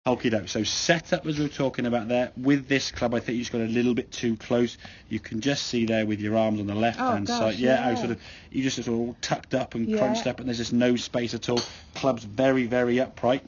Okie doke. So setup, as we were talking about there, with this club, I think you just got a little bit too close. You can just see there with your arms on the left-hand side. Yeah, how you just sort of all tucked up and crunched up, and there's just no space at all. Club's very, very upright.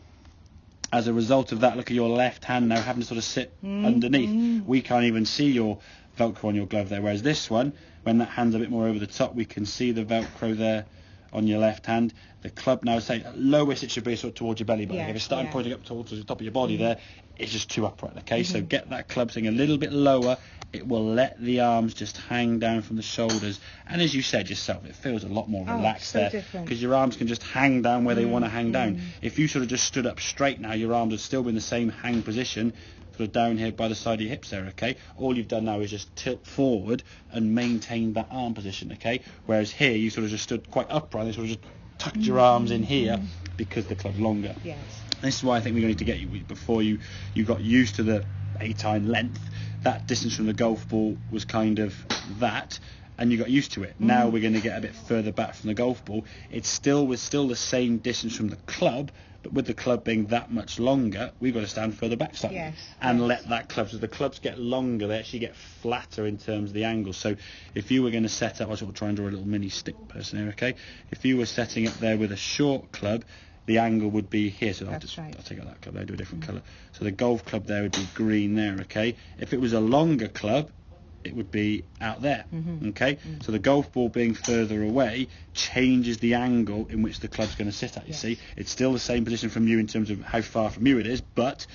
As a result of that, look at your left hand now having to sort of sit underneath. We can't even see your Velcro on your glove there, whereas this one, when that hand's a bit more over the top, we can see the Velcro there on your left hand. The club now, say lowest it should be sort of towards your belly button. If it's starting pointing up towards the top of your body there, it's just too upright. Okay, so get that club thing a little bit lower. It will let the arms just hang down from the shoulders, and as you said yourself, it feels a lot more relaxed there, because your arms can just hang down where they want to hang down. If you sort of just stood up straight now, your arms would still be in the same hang position, sort of down here by the side of your hips there. Okay, all you've done now is just tilt forward and maintain that arm position. Okay, whereas here you sort of just stood quite upright, and sort of just tucked your arms in here because the club's longer. Yes. This is why I think we're going to need to get you, before you got used to the 8-iron length, that distance from the golf ball was kind of that, and you got used to it. Now we're going to get a bit further back from the golf ball. It's still the same distance from the club, but with the club being that much longer, we've got to stand further back slightly and let that club, so the clubs get longer, they actually get flatter in terms of the angle. So if you were going to set up, I will try and draw a little mini stick person here, okay? If you were setting up there with a short club, the angle would be here, so I'll take out that club there, do a different colour. So the golf club there would be green there, okay? If it was a longer club, it would be out there, okay? So the golf ball being further away changes the angle in which the club's going to sit at, you see? It's still the same position from you in terms of how far from you it is, but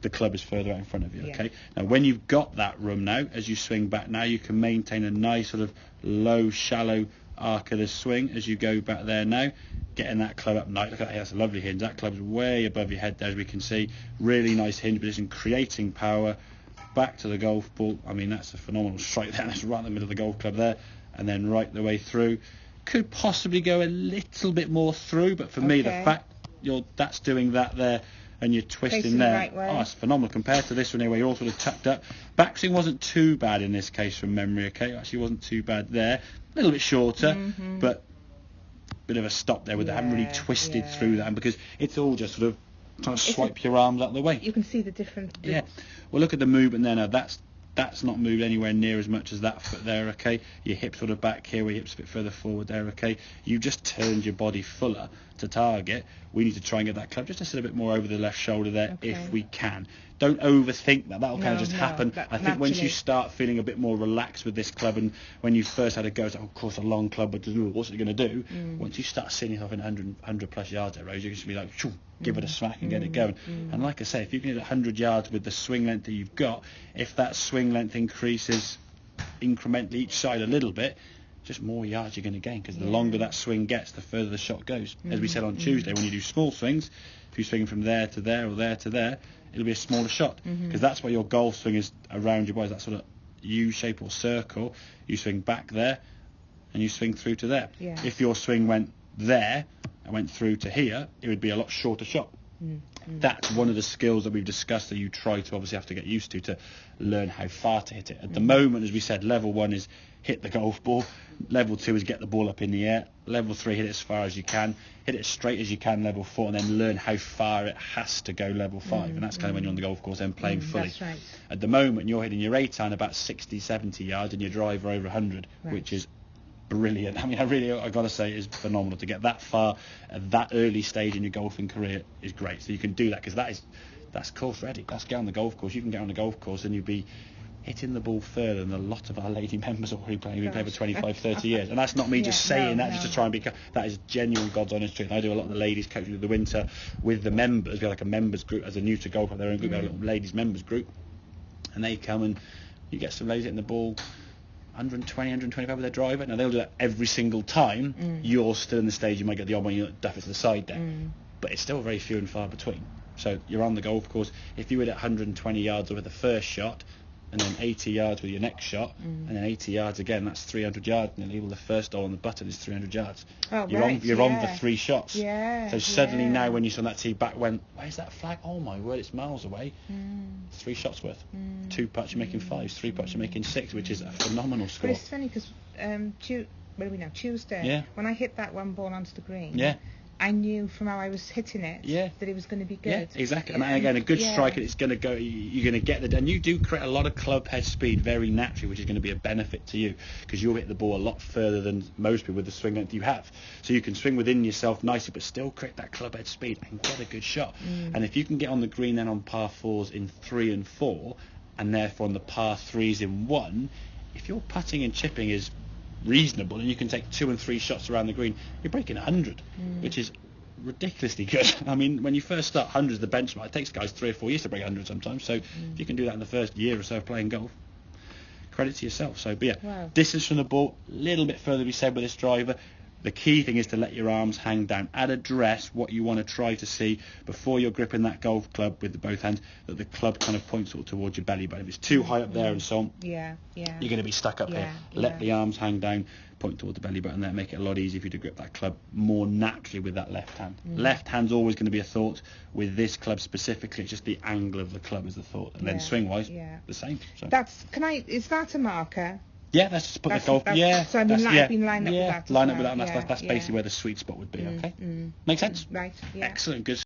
the club is further out in front of you, okay? Now, when you've got that room now, as you swing back now, you can maintain a nice sort of low, shallow arc of the swing as you go back there now, getting that club up nice. Look at that, that's a lovely hinge. That club's way above your head there, as we can see. Really nice hinge position, creating power. Back to the golf ball. I mean, that's a phenomenal strike there. That's right in the middle of the golf club there, and then right the way through. Could possibly go a little bit more through, but for me, the fact that's doing that there and you're twisting facing there, the right way. it's phenomenal compared to this one here where you're all sort of tucked up. Backswing wasn't too bad in this case from memory, okay? It actually wasn't too bad there. A little bit shorter, but bit of a stop there with that. I haven't really twisted through that, and because it's all just sort of trying to swipe your arms out of the way. You can see the difference. Well, look at the movement there now. That's not moved anywhere near as much as that foot there, okay? Your hips sort of back here, where your hips a bit further forward there, okay? You just turned your body fuller to target. We need to try and get that club just to sit a bit more over the left shoulder there if we can. Don't overthink that. That'll kind of just happen. I think once you start feeling a bit more relaxed with this club, and when you first had a go, it's like, of course, a long club, but what's it going to do? Once you start seeing yourself in 100 plus yards there, Rose, you can just be like, give it a smack and get it going. And like I say, if you can hit 100 yards with the swing length that you've got, if that swing length increases incrementally each side a little bit, just more yards you're going to gain, because the longer that swing gets, the further the shot goes. As we said on Tuesday, when you do small swings, if you swing from there to there or there to there, it'll be a smaller shot, because that's what your golf swing is around your body, that sort of U shape or circle. You swing back there and you swing through to there. If your swing went there and went through to here, it would be a lot shorter shot. That's one of the skills that we've discussed that you try to obviously have to get used to learn how far to hit it. At the moment, as we said, level 1 is hit the golf ball. Level 2 is get the ball up in the air. Level 3, hit it as far as you can. Hit it as straight as you can, level 4, and then learn how far it has to go, level 5. And that's kind of when you're on the golf course and playing fully. That's right. At the moment, you're hitting your 8-iron about 60, 70 yards and your driver over 100, which is brilliant. I mean, I got to say, it is phenomenal. To get that far at that early stage in your golfing career is great. So you can do that, because that's course ready. That's get on the golf course. You can get on the golf course and you'll be hitting the ball further than a lot of our lady members already playing. We've been playing for 25, 30 years. And that's not me just saying that just to try and be... That is genuine, God's honest truth. I do a lot of the ladies coaching through the winter with the members. We have like a members group, as a new to golf, their own group. We have a little ladies members group. And they come and you get some ladies hitting the ball 120, 125 with their driver. Now, they'll do that every single time. You're still in the stage, you might get the odd one, you duff it to the side there. But it's still very few and far between. So you're on the golf course. If you hit 120 yards with the first shot, and then 80 yards with your next shot, and then 80 yards again, that's 300 yards nearly. Well, the first hole on the button is 300 yards. You're on for 3 shots. So suddenly now, when you saw that tee back, where's that flag? Oh my word, it's miles away. 3 shots worth. 2 putts, you're making 5. 3 putts, you're making 6, which is a phenomenal score. But it's funny, because what are we now, Tuesday? When I hit that one ball onto the green, I knew from how I was hitting it that it was going to be good. Yeah, exactly. And again, a good strike, it's going to go. You're going to get the, and you do create a lot of club head speed very naturally, which is going to be a benefit to you because you'll hit the ball a lot further than most people with the swing length you have. So you can swing within yourself nicely, but still create that club head speed and get a good shot. And if you can get on the green then on par 4s in 3 and 4, and therefore on the par 3s in 1, if your putting and chipping is reasonable and you can take 2 and 3 shots around the green, you're breaking 100, which is ridiculously good. I mean, when you first start, 100's the benchmark. It takes guys 3 or 4 years to break 100 sometimes. So if you can do that in the first year or so of playing golf, credit to yourself. So, but yeah, distance from the ball, a little bit further to be said with this driver. The key thing is to let your arms hang down. At address, what you want to try to see before you're gripping that golf club with the both hands, that the club kind of points towards your belly button. If it's too high up there and so on, you're going to be stuck up here. Let the arms hang down, point towards the belly button there, make it a lot easier for you to grip that club more naturally with that left hand. Left hand's always going to be a thought. With this club specifically, it's just the angle of the club is the thought. And then swing-wise, the same. So. Is that a marker? Yeah, that's just put the golf. So I've been lined up with that. Line up with that, and that's basically where the sweet spot would be. Okay, makes sense. Right. Yeah. Excellent. Good.